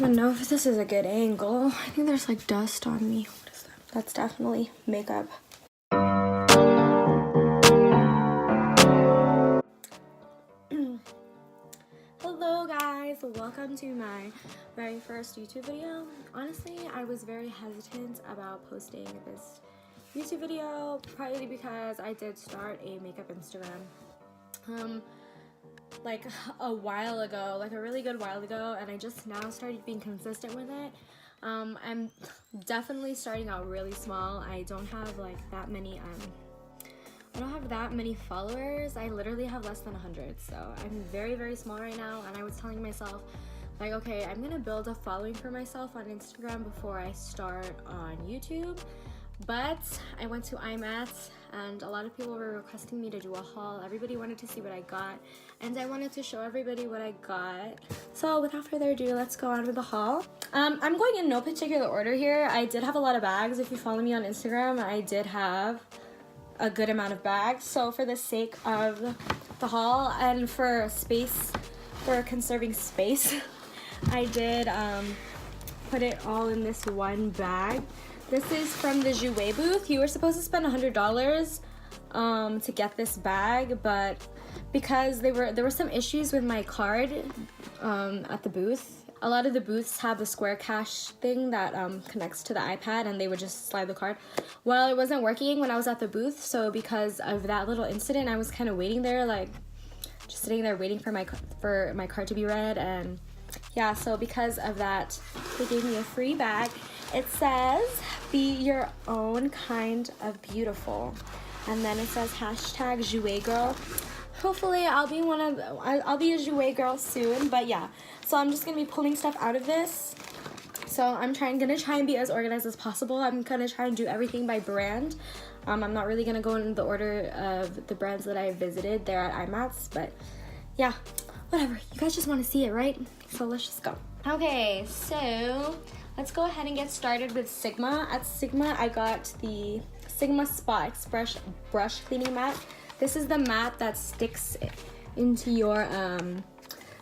I don't know if this is a good angle. I think there's like dust on me. What is that? That's definitely makeup. Hello guys, welcome to my very first YouTube video. Honestly, I was very hesitant about posting this YouTube video, partly because I did start a makeup Instagram like a while ago, like a really good while ago, and I just now started being consistent with it. I'm definitely starting out really small. I don't have like that many followers. I literally have less than 100, so I'm very small right now. And I was telling myself, like, okay, I'm gonna build a following for myself on Instagram before I start on YouTube. But I went to Imats and a lot of people were requesting me to do a haul. Everybody wanted to see what I got, and I wanted to show everybody what I got. So without further ado, let's go on with the haul. I'm going in no particular order here. I did have a lot of bags. If you follow me on Instagram, I did have a good amount of bags. So for the sake of the haul and for conserving space, I did put it all in this one bag. This is from the Jouet booth. You were supposed to spend $100 to get this bag, but because there were some issues with my card at the booth. A lot of the booths have the Square Cash thing that connects to the iPad, and they would just slide the card. Well, it wasn't working when I was at the booth, so because of that little incident, I was kind of waiting there, like just sitting there waiting for my card to be read. And yeah, so because of that, they gave me a free bag. It says, "Be your own kind of beautiful," and then it says hashtag Jouet girl. Hopefully I'll be a Jouet girl soon. But yeah, so I'm just gonna be pulling stuff out of this. So I'm gonna try and be as organized as possible. I'm gonna try and do everything by brand. I'm not really gonna go in the order of the brands that I visited there at Imats, but yeah, whatever. You guys just want to see it, right? So let's just go. Okay, so let's go ahead and get started with Sigma. At Sigma, I got the Sigma Spa Express brush cleaning mat. This is the mat that sticks into your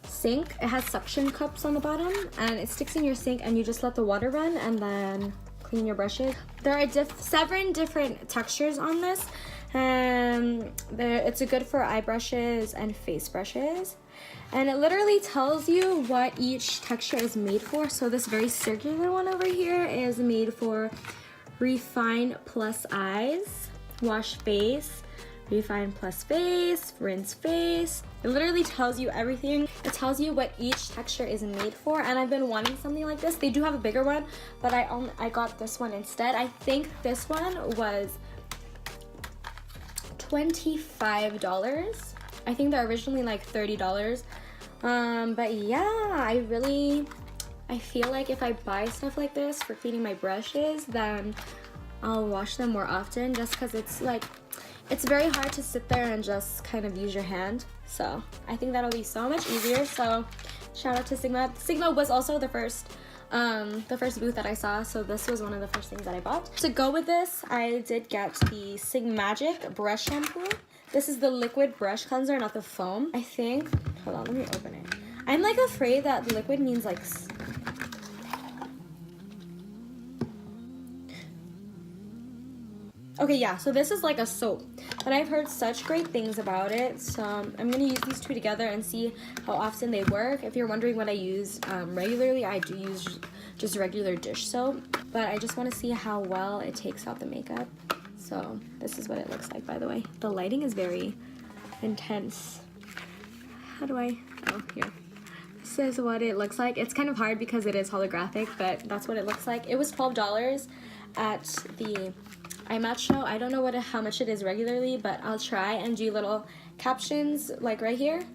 sink. It has suction cups on the bottom, and it sticks in your sink, and you just let the water run and then clean your brushes. There are 7 different textures on this, and it's good for eye brushes and face brushes. And it literally tells you what each texture is made for. So this very circular one over here is made for refine plus eyes, wash face, refine plus face, rinse face. It literally tells you everything. It tells you what each texture is made for, and I've been wanting something like this. They do have a bigger one, but I got this one instead. I think this one was $25. I think they're originally like $30. But yeah, I feel like if I buy stuff like this for cleaning my brushes, then I'll wash them more often, just because it's very hard to sit there and just kind of use your hand. So I think that'll be so much easier. So shout out to Sigma. Sigma was also the first booth that I saw, so this was one of the first things that I bought. To go with this, I did get the Sigmagic brush shampoo. This is the liquid brush cleanser, not the foam. I think, hold on, let me open it. I'm like afraid that the liquid means like, okay, yeah, so this is like a soap, but I've heard such great things about it, so I'm gonna use these two together and see how often they work. If you're wondering what I use regularly, I do use just regular dish soap, but I just want to see how well it takes out the makeup. So this is what it looks like, by the way. The lighting is very intense. How do I, oh, here. This is what it looks like. It's kind of hard because it is holographic, but that's what it looks like. It was $12 at the Imats show. I don't know how much it is regularly, but I'll try and do little captions like right here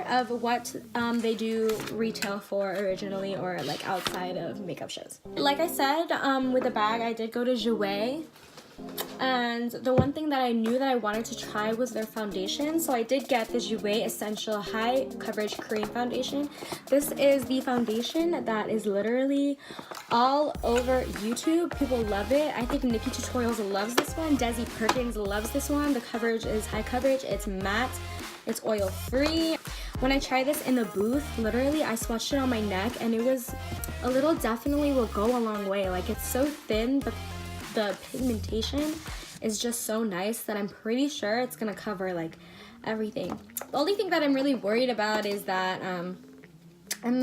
of what they do retail for originally, or like outside of makeup shows. Like I said, with the bag, I did go to Jouet. And the one thing that I knew that I wanted to try was their foundation. So I did get the Jouet Essential High Coverage Cream Foundation. This is the foundation that is literally all over YouTube. People love it. I think Nikki Tutorials loves this one. Desi Perkins loves this one. The coverage is high coverage. It's matte. It's oil free. When I tried this in the booth, literally I swatched it on my neck and it was a little definitely will go a long way. Like it's so thin, but the pigmentation is just so nice that I'm pretty sure it's gonna cover like everything. The only thing that I'm really worried about is that I'm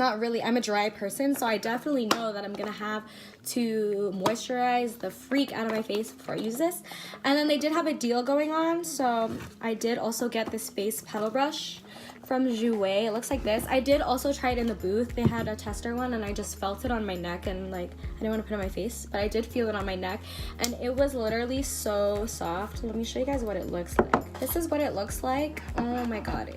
a dry person, so I definitely know that I'm gonna have to moisturize the freak out of my face before I use this. And then they did have a deal going on, so I did also get this face petal brush from Jouer. It looks like this. I did also try it in the booth. They had a tester one and I just felt it on my neck and like I didn't want to put it on my face, but I did feel it on my neck and it was literally so soft. Let me show you guys what it looks like. This is what it looks like. Oh my god,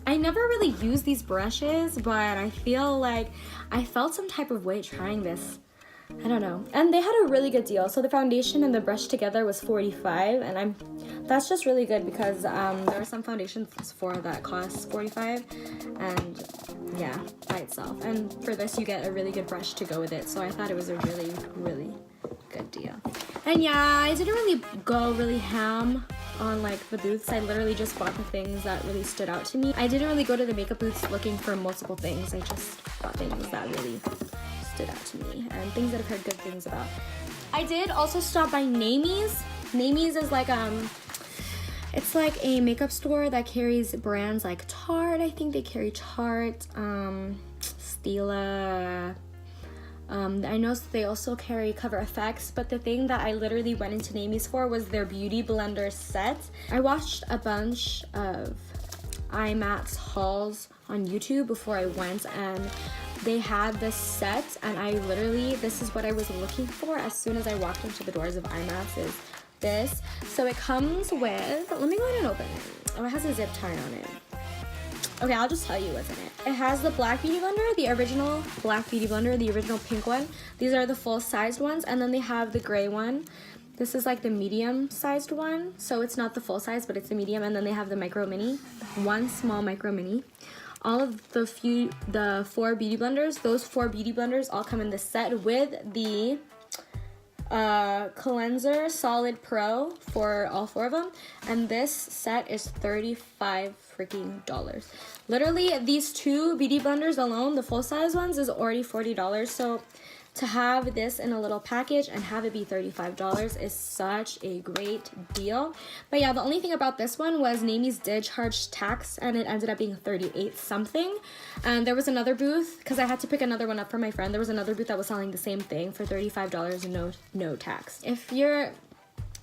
I never really use these brushes, but I feel like I felt some type of way trying this. I don't know. And they had a really good deal. So the foundation and the brush together was $45, and that's just really good because there are some foundations for that cost $45, and yeah, by itself. And for this, you get a really good brush to go with it. So I thought it was a really, really good deal. And yeah, I didn't really go really ham on like the booths. I literally just bought the things that really stood out to me. I didn't really go to the makeup booths looking for multiple things. I just bought things that really stood out to me and things that I've heard good things about. I did also stop by Namies. Namies is like it's like a makeup store that carries brands like Tarte. I think they carry Tarte, Stila. I know they also carry Cover FX, but the thing that I literally went into Namies for was their beauty blender set. I watched a bunch of Imats hauls on YouTube before I went, and they had this set, and this is what I was looking for as soon as I walked into the doors of Imats, is this. So it comes with, let me go ahead and open it. Oh, it has a zip tie on it. Okay, I'll just tell you what's in it. It has the black beauty blender, the original black beauty blender, the original pink one. These are the full-sized ones, and then they have the gray one. This is like the medium-sized one, so it's not the full size, but it's the medium. And then they have the micro mini, one small micro mini. All of the 4 beauty blenders, those 4 beauty blenders all come in this set with the cleanser solid pro for all 4 of them, and this set is $35 freaking dollars. Literally, these 2 beauty blenders alone, the full size ones, is already $40. So to have this in a little package and have it be $35 is such a great deal. But yeah, the only thing about this one was Namies did charge tax, and it ended up being $38 something. And there was another booth, because I had to pick another one up for my friend. There was another booth that was selling the same thing for $35 and no tax. If you're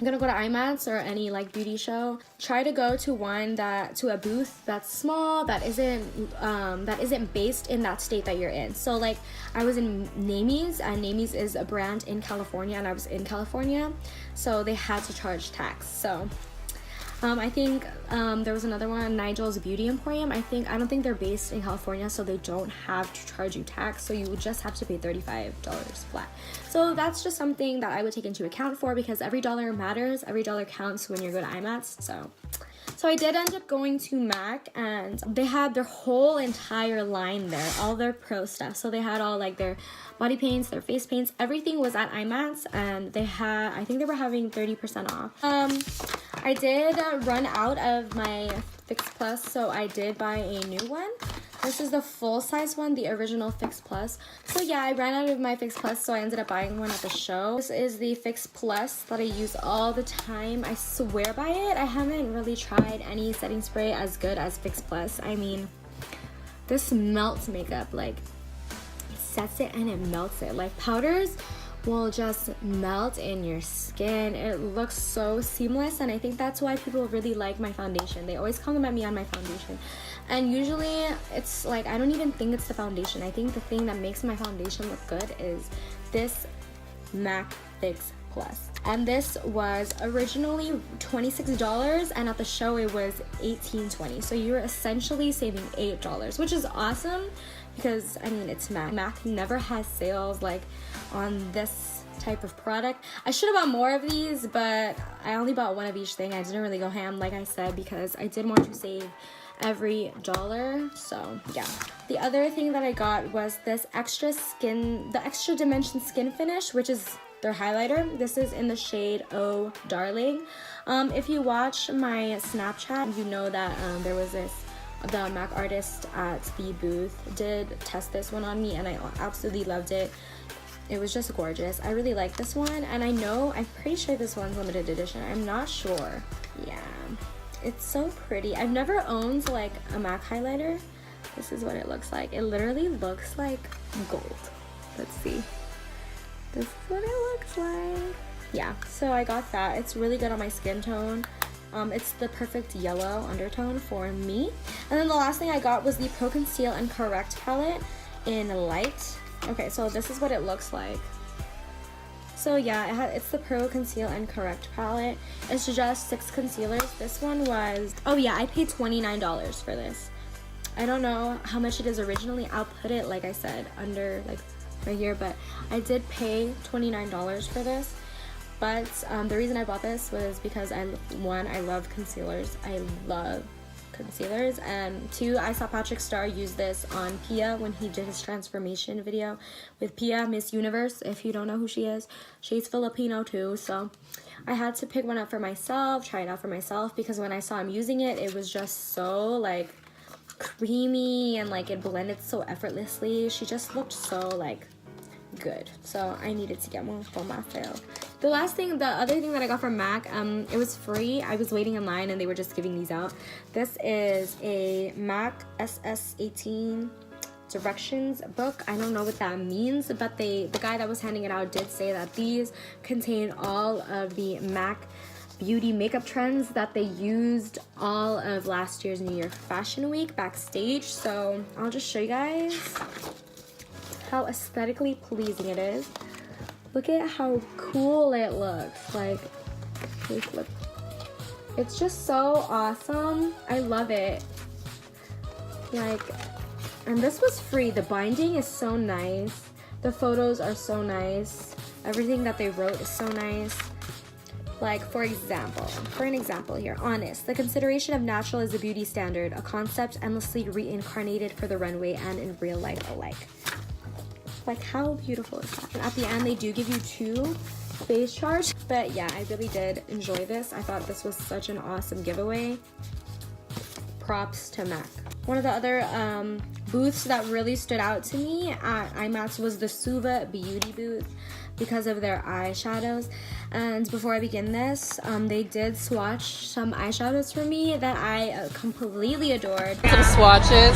gonna go to Imats or any like beauty show, try to go to a booth that's small, that isn't based in that state that you're in. So like I was in Namies, and Namies is a brand in California, and I was in California, so they had to charge tax. So I think there was another one, Nigel's Beauty Emporium. I don't think they're based in California, so they don't have to charge you tax, so you would just have to pay $35 flat. So that's just something that I would take into account for, because every dollar matters, every dollar counts when you go to Imats. So I did end up going to MAC, and they had their whole entire line there, all their pro stuff. So they had all like their body paints, their face paints, everything was at Imats, and I think they were having 30% off. I did run out of my Fix Plus, so I did buy a new one. This is the full-size one, the original Fix Plus. So yeah, I ran out of my Fix Plus, so I ended up buying one at the show. This is the Fix Plus that I use all the time. I swear by it. I haven't really tried any setting spray as good as Fix Plus. I mean, this melts makeup. Like, it sets it and it melts it. Like, powders will just melt in your skin. It looks so seamless, and I think that's why people really like my foundation. They always compliment me on my foundation, and usually it's like, I don't even think it's the foundation. I think the thing that makes my foundation look good is this MAC Fix Plus, and this was originally $26, and at the show it was $18.20, so you're essentially saving $8, which is awesome, because I mean, it's MAC. MAC never has sales like on this type of product. I should have bought more of these, but I only bought one of each thing. I didn't really go ham, like I said, because I did want to save every dollar. So yeah, the other thing that I got was this the extra dimension skin finish, which is their highlighter. This is in the shade Oh Darling. If you watch my Snapchat, you know that there was this the MAC artist at the booth did test this one on me, and I absolutely loved it. It was just gorgeous. I really like this one, and I'm pretty sure this one's limited edition. I'm not sure. Yeah, it's so pretty. I've never owned like a MAC highlighter. This is what it looks like. It literally looks like gold. Let's see. This is what it looks like. Yeah, so I got that. It's really good on my skin tone. It's the perfect yellow undertone for me. And then the last thing I got was the Pro Conceal and Correct palette in light. Okay, so this is what it looks like. So yeah, it's the Pro Conceal and Correct palette. It's just 6 concealers. This one was, oh yeah, I paid $29 for this. I don't know how much it is originally. I'll put it, like I said, under like right here, but I did pay $29 for this. But the reason I bought this was because I love concealers. I love concealers, and 2, I saw Patrick Star use this on Pia when he did his transformation video with Pia, Miss Universe. If you don't know who she is, she's Filipino too, so I had to pick one up for myself, try it out for myself, because when I saw him using it, it was just so like creamy and like it blended so effortlessly. She just looked so like good, so I needed to get one for myself. The other thing that I got from MAC, it was free. I was waiting in line and they were just giving these out. This is a MAC SS18 directions book. I don't know what that means, but the guy that was handing it out did say that these contain all of the MAC beauty makeup trends that they used all of last year's New York Fashion Week backstage. So I'll just show you guys how aesthetically pleasing it is. Look at how cool it looks. Like, look. It's just so awesome. I love it. Like, and this was free. The binding is so nice. The photos are so nice. Everything that they wrote is so nice. Like, for an example here, honest. The consideration of natural is a beauty standard, a concept endlessly reincarnated for the runway and in real life alike. Like, how beautiful is that? And at the end, they do give you 2 face charts. But yeah, I really did enjoy this. I thought this was such an awesome giveaway. Props to MAC. One of the other booths that really stood out to me at Imats was the Suva Beauty booth because of their eyeshadows. And before I begin this, they did swatch some eyeshadows for me that I completely adored. Some swatches.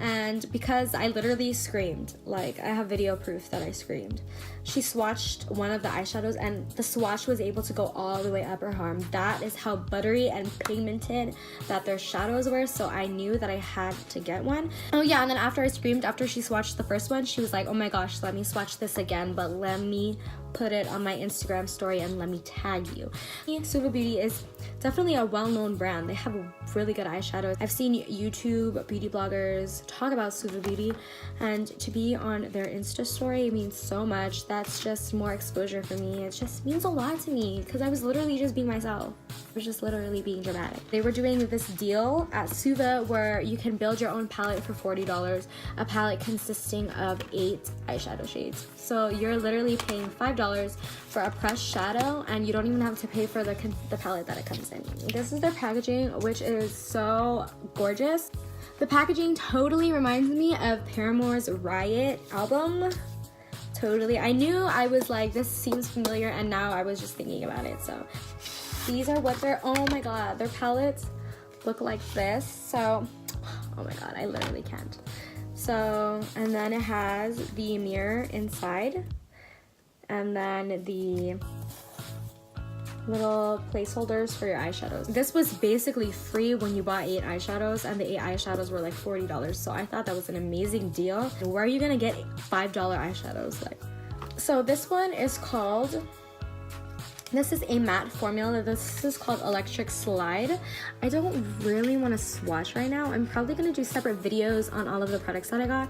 And because I literally screamed, like I have video proof that I screamed. She swatched one of the eyeshadows and the swatch was able to go all the way up her arm. That is how buttery and pigmented that their shadows were, so I knew that I had to get one. Oh yeah, and then after I screamed, after she swatched the first one, she was like, oh my gosh, let me swatch this again, but let me put it on my Instagram story and let me tag you. Suva Beauty is definitely a well-known brand. They have really good eyeshadows. I've seen YouTube beauty bloggers talk about Suva Beauty, and to be on their Insta story means so much. That's just more exposure for me. It just means a lot to me because I was literally just being myself. I was just literally being dramatic. They were doing this deal at Suva where you can build your own palette for $40, a palette consisting of 8 eyeshadow shades. So you're literally paying $5 for a pressed shadow, and you don't even have to pay for the palette that it comes in. This is their packaging, which is so gorgeous. The packaging totally reminds me of Paramore's Riot album. Totally. I knew, I was like, this seems familiar, and now I was just thinking about it. So these are what oh my god, their palettes look like this. So, oh my god, I literally can't. So, and then it has the mirror inside, and then the little placeholders for your eyeshadows. This was basically free when you bought 8 eyeshadows, and the 8 eyeshadows were like $40, so I thought that was an amazing deal. Where are you gonna get $5 eyeshadows? Like, so this one is called, this is a matte formula. This is called Electric Slide. I don't really want to swatch right now. I'm probably going to do separate videos on all of the products that I got.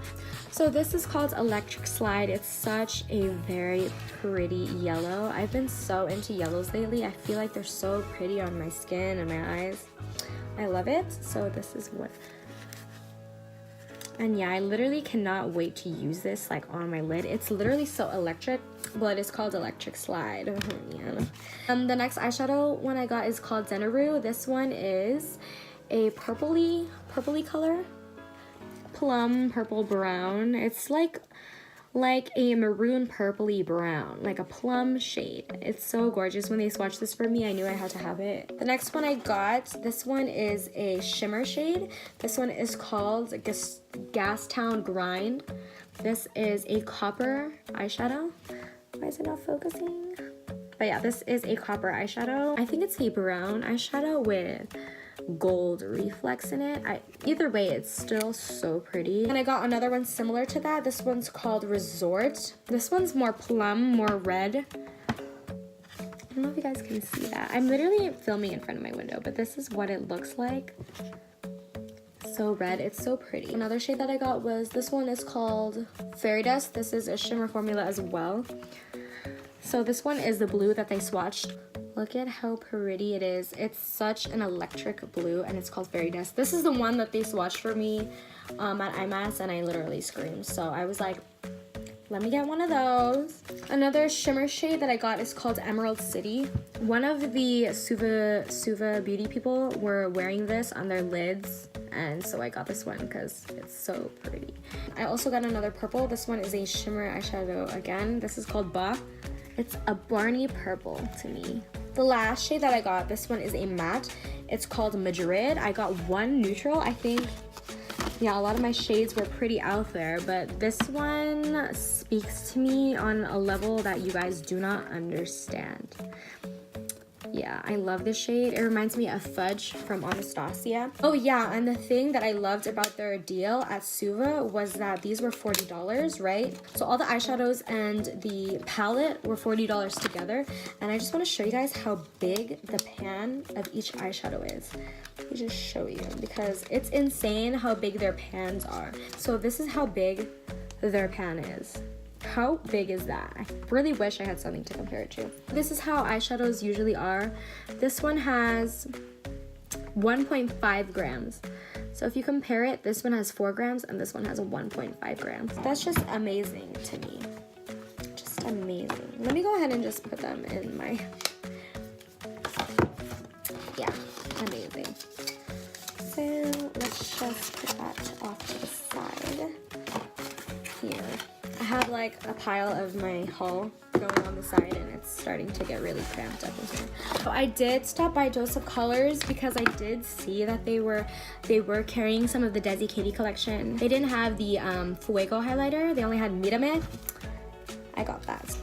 So this is called Electric Slide. It's such a very pretty yellow. I've been so into yellows lately. I feel like they're so pretty on my skin and my eyes. I love it. So this is what... And yeah, I literally cannot wait to use this like on my lid. It's literally so electric. Well, it is called Electric Slide. Yeah. The next eyeshadow one I got is called Denaru. This one is a purpley color, plum purple brown. It's like a maroon purpley brown, like a plum shade. It's so gorgeous. When they swatched this for me, I knew I had to have it. The next one I got, this one is a shimmer shade. This one is called Gastown Grind. This is a copper eyeshadow. Why is it not focusing? But yeah, this is a copper eyeshadow. I think it's a brown eyeshadow with gold reflex in it. Either way, it's still so pretty. And I got another one similar to that. This one's called Resort. This one's more plum, more red. I don't know if you guys can see that. I'm literally filming in front of my window, but this is what it looks like. So red, it's so pretty. Another shade that I got was, this one is called Fairy Dust. This is a shimmer formula as well. So this one is the blue that they swatched. Look at how pretty it is. It's such an electric blue, and it's called Fairy Dust. This is the one that they swatched for me at Imats, and I literally screamed. So I was like, let me get one of those. Another shimmer shade that I got is called Emerald City. One of the Suva beauty people were wearing this on their lids, and so I got this one because it's so pretty. I also got another purple. This one is a shimmer eyeshadow again. This is called Ba. It's a Barney purple to me. The last shade that I got, this one is a matte. It's called Madrid. I got one neutral. I think, yeah, a lot of my shades were pretty out there, but this one speaks to me on a level that you guys do not understand. Yeah, I love this shade. It reminds me of Fudge from Anastasia. Oh yeah, and the thing that I loved about their deal at Suva was that these were $40, right? So all the eyeshadows and the palette were $40 together. And I just want to show you guys how big the pan of each eyeshadow is. Let me just show you, because it's insane how big their pans are. So this is how big their pan is. How big is that? I really wish I had something to compare it to. This is how eyeshadows usually are. This one has 1.5 grams. So if you compare it, this one has 4 grams and this one has 1.5 grams. That's just amazing to me. Just amazing. Let me go ahead and just put them in my... Yeah, amazing. So let's just put that off to the side. Here. I have like a pile of my haul going on the side, and it's starting to get really cramped up in here. So I did stop by Dose of Colors because I did see that they were carrying some of the Desi Katie collection. They didn't have the Fuego highlighter. They only had Mírame. I got that.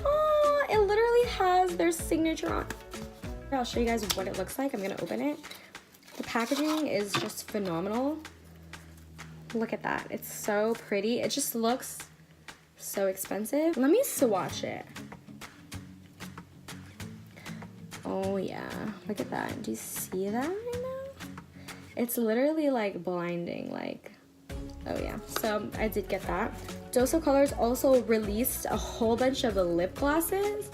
Oh, it literally has their signature on. I'll show you guys what it looks like. I'm gonna open it. The packaging is just phenomenal. Look at that. It's so pretty. It just looks so expensive. Let me swatch it. Oh yeah, look at that. Do you see that right now? It's literally like blinding, like, oh yeah. So I did get that. Dose of Colors also released a whole bunch of lip glosses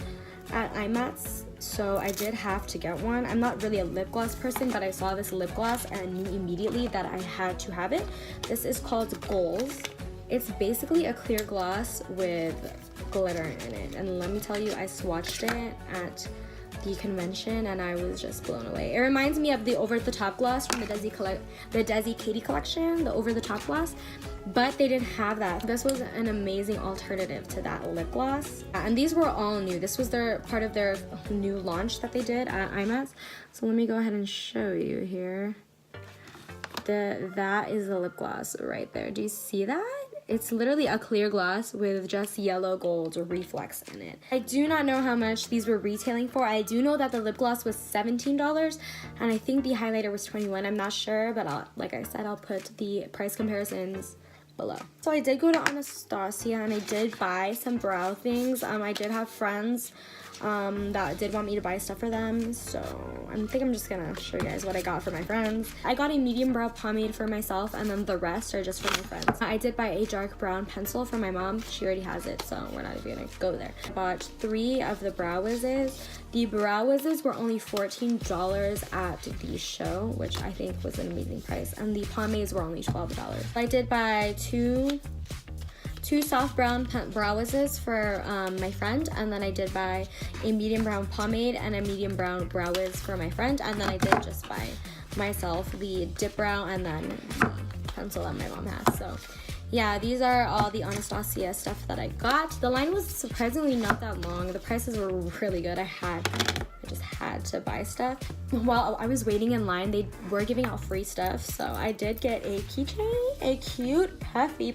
at Imats. So I did have to get one. I'm not really a lip gloss person, but I saw this lip gloss and I knew immediately that I had to have it. This is called Goals. It's basically a clear gloss with glitter in it. And let me tell you, I swatched it at the convention and I was just blown away. It reminds me of the Over the Top gloss from the Desi Katie collection, the Over the Top gloss, but they didn't have that. This was an amazing alternative to that lip gloss. And these were all new. This was part of their new launch that they did at Imats. So let me go ahead and show you here. That is the lip gloss right there. Do you see that? It's literally a clear gloss with just yellow gold reflex in it. I do not know how much these were retailing for. I do know that the lip gloss was $17 and I think the highlighter was $21. I'm not sure, but like I said, I'll put the price comparisons below. So I did go to Anastasia and I did buy some brow things. I did have friends that did want me to buy stuff for them, so I think I'm just gonna show you guys what I got for my friends. I got a medium brow pomade for myself, and then the rest are just for my friends. I did buy a dark brown pencil for my mom. She already has it, so we're not even gonna go there. I bought 3 of the brow wizzes. The brow wizzes were only $14 at the show, which I think was an amazing price, and the pomades were only $12. I did buy two 2 soft brown brow wizzes for my friend, and then I did buy a medium brown pomade and a medium brown brow wiz for my friend, and then I did just buy myself the dip brow and then the pencil that my mom has. So yeah, these are all the Anastasia stuff that I got. The line was surprisingly not that long. The prices were really good. I just had to buy stuff. While I was waiting in line, they were giving out free stuff, so I did get a keychain, a cute puffy.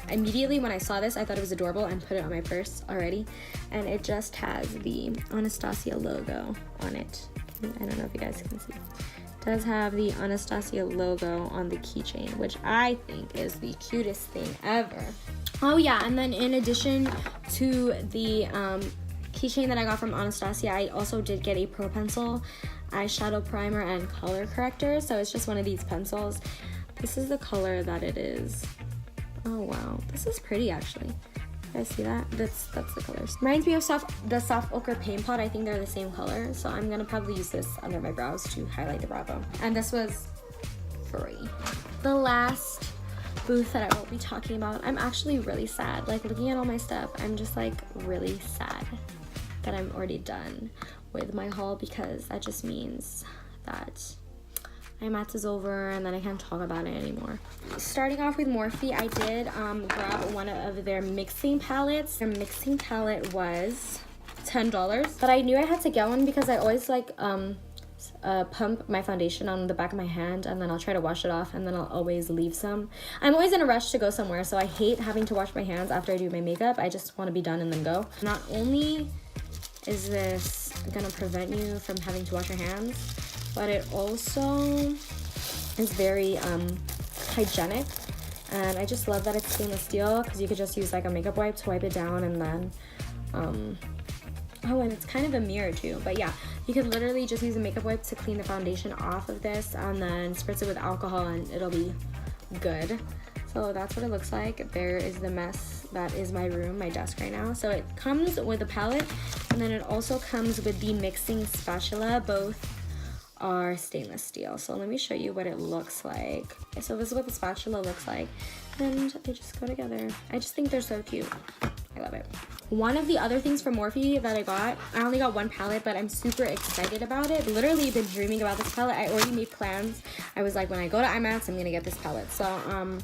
Immediately when I saw this, I thought it was adorable and put it on my purse already, and it just has the Anastasia logo on it. I don't know if you guys can see. It does have the Anastasia logo on the keychain, which I think is the cutest thing ever. Oh yeah, and then in addition to the keychain that I got from Anastasia, I also did get a Pro Pencil eyeshadow primer and color corrector. So it's just one of these pencils. This is the color that it is. Oh wow, this is pretty actually. You guys see that? That's the colors. Reminds me of the soft ochre paint pot. I think they're the same color. So I'm gonna probably use this under my brows to highlight the brow bone. And this was free. The last booth that I will be talking about, I'm actually really sad. Like looking at all my stuff, I'm just like really sad that I'm already done with my haul, because that just means that Imats is over and then I can't talk about it anymore. Starting off with Morphe, I did grab one of their mixing palettes. Their mixing palette was $10, but I knew I had to get one because I always like pump my foundation on the back of my hand, and then I'll try to wash it off, and then I'll always leave some. I'm always in a rush to go somewhere, so I hate having to wash my hands after I do my makeup. I just want to be done and then go. Not only is this gonna prevent you from having to wash your hands, but it also is very hygienic, and I just love that it's stainless steel, because you could just use like a makeup wipe to wipe it down, and then oh, and it's kind of a mirror too. But yeah, you could literally just use a makeup wipe to clean the foundation off of this, and then spritz it with alcohol and it'll be good. So that's what it looks like. There is the mess that is my room, my desk right now. So it comes with a palette, and then it also comes with the mixing spatula. Both are stainless steel. So let me show you what it looks like. Okay, so this is what the spatula looks like, and they just go together. I just think they're so cute. I love it. One of the other things from Morphe that I only got one palette, but I'm super excited about it. Literally been dreaming about this palette. I already made plans. I was like, when I go to Imats, I'm gonna get this palette. So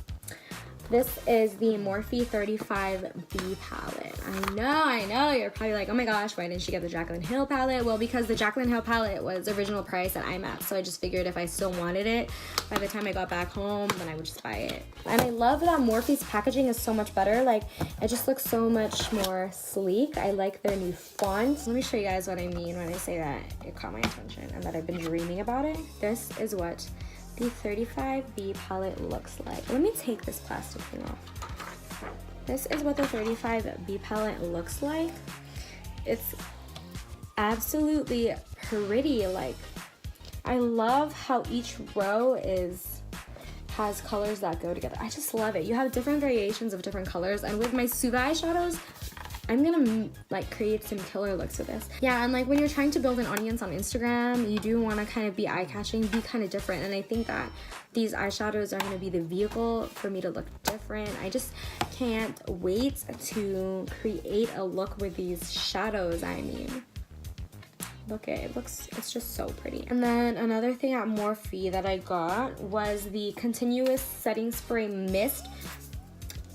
this is the Morphe 35B palette. I know, you're probably like, oh my gosh, why didn't she get the Jaclyn Hill palette? Well, because the Jaclyn Hill palette was original price at Imats, so I just figured if I still wanted it, by the time I got back home, then I would just buy it. And I love that Morphe's packaging is so much better. Like, it just looks so much more sleek. I like their new font. Let me show you guys what I mean when I say that it caught my attention and that I've been dreaming about it. This is what the 35B palette looks like. Let me take this plastic thing off. This is what the 35B palette looks like. It's absolutely pretty. Like, I love how each row has colors that go together. I just love it. You have different variations of different colors, and with my Suga eyeshadows, I'm gonna like create some killer looks with this. Yeah, and like when you're trying to build an audience on Instagram, you do want to kind of be eye-catching, be kind of different, and I think that these eyeshadows are gonna be the vehicle for me to look different. I just can't wait to create a look with these shadows. I mean, look at it, it's just so pretty. And then another thing at Morphe that I got was the Continuous Setting Spray Mist.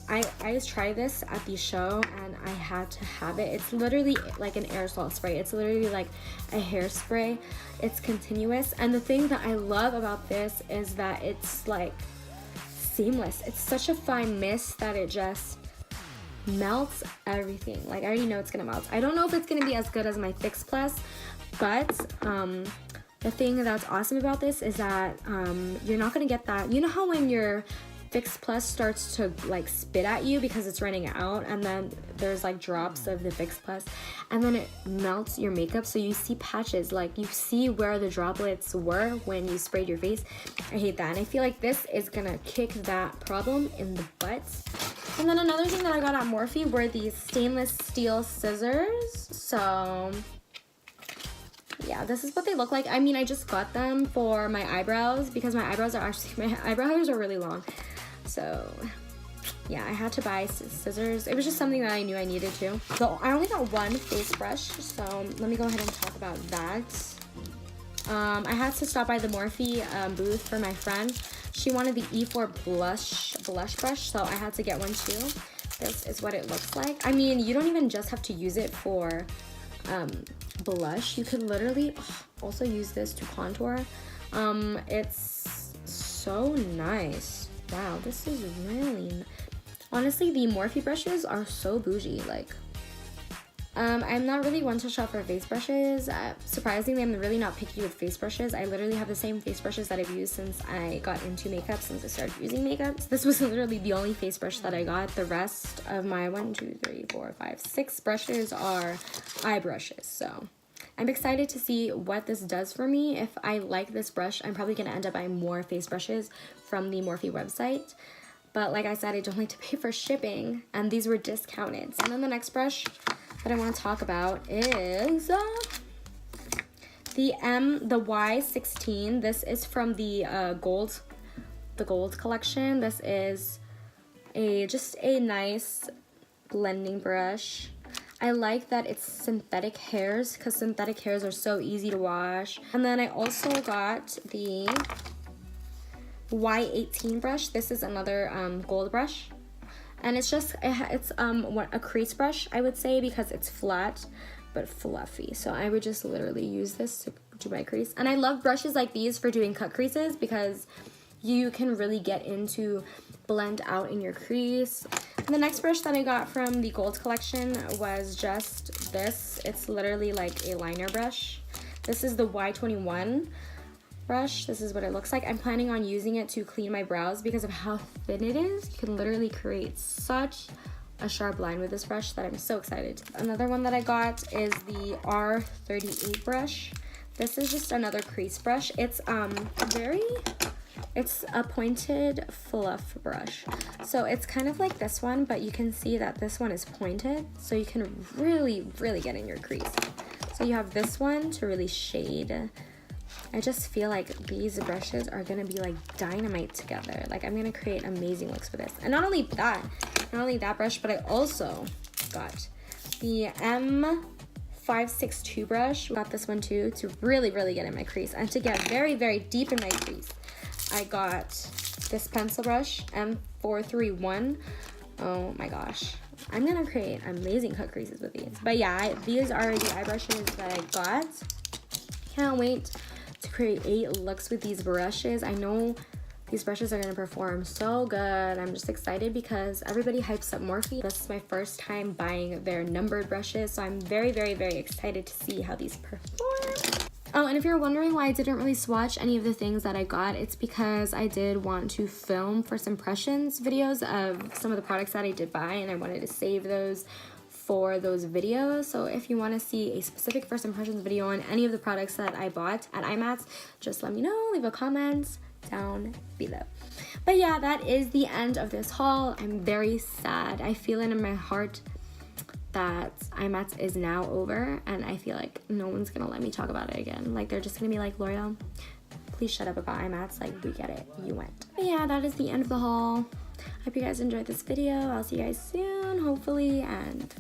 I just tried this at the show and I had to have it. It's literally like an aerosol spray. It's literally like a hairspray. It's continuous. And the thing that I love about this is that it's like seamless. It's such a fine mist that it just melts everything. Like, I already know it's gonna melt. I don't know if it's gonna be as good as my Fix Plus, but the thing that's awesome about this is that you're not gonna get that. You know how when your Fix Plus starts to like spit at you because it's running out, and then there's like drops of the Fix Plus, and then it melts your makeup, so you see patches, like you see where the droplets were when you sprayed your face. I hate that, and I feel like this is gonna kick that problem in the butt. And then another thing that I got at Morphe were these stainless steel scissors. So yeah, this is what they look like. I mean, I just got them for my eyebrows because my eyebrows are really long. So yeah, I had to buy scissors. It was just something that I knew I needed to. So I only got one face brush, so let me go ahead and talk about that. I had to stop by the Morphe booth for my friend. She wanted the E4 blush brush, so I had to get one too. This is what it looks like. I mean, you don't even just have to use it for blush. You could literally also use this to contour. It's so nice. Wow, this is really honestly, the Morphe brushes are so bougie. Like, I'm not really one to shop for face brushes. Surprisingly, I'm really not picky with face brushes. I literally have the same face brushes that I've used since I got into makeup, since I started using makeup. So this was literally the only face brush that I got. The rest of my 6 brushes are eye brushes. So I'm excited to see what this does for me. If I like this brush, I'm probably gonna end up buying more face brushes from the Morphe website. But like I said, I don't like to pay for shipping, and these were discounted. And then the next brush that I want to talk about is the Y16. This is from the gold collection. This is just a nice blending brush. I like that it's synthetic hairs, because synthetic hairs are so easy to wash. And then I also got the Y18 brush. This is another gold brush, and it's a crease brush, I would say, because it's flat but fluffy. So I would just literally use this to do my crease. And I love brushes like these for doing cut creases, because you can really get into blend out in your crease. And the next brush that I got from the gold collection was just this. It's literally like a liner brush. This is the Y21 brush. This is what it looks like. I'm planning on using it to clean my brows because of how thin it is. You can literally create such a sharp line with this brush that I'm so excited. Another one that I got is the R38 brush. This is just another crease brush. It's it's a pointed fluff brush. So it's kind of like this one, but you can see that this one is pointed, so you can really get in your crease. So you have this one to really shade. I just feel like these brushes are gonna be like dynamite together. Like, I'm gonna create amazing looks with this. And not only that brush, but I also got the M562 brush. Got this one too to really get in my crease and to get very deep in my crease. I got this pencil brush, M431. Oh my gosh. I'm gonna create amazing cut creases with these. But yeah, these are the eye brushes that I got. Can't wait to create looks with these brushes. I know these brushes are gonna perform so good. I'm just excited because everybody hypes up Morphe. This is my first time buying their numbered brushes, so I'm very excited to see how these perform. Oh, and if you're wondering why I didn't really swatch any of the things that I got, it's because I did want to film first impressions videos of some of the products that I did buy, and I wanted to save those for those videos. So if you want to see a specific first impressions video on any of the products that I bought at Imats, just let me know, leave a comment down below. But yeah, that is the end of this haul. I'm very sad. I feel it in my heart that Imats is now over, and I feel like no one's gonna let me talk about it again. Like, they're just gonna be like, L'Oreal, please shut up about Imats. Like, we get it, you went. But yeah, that is the end of the haul. Hope you guys enjoyed this video. I'll see you guys soon, hopefully, and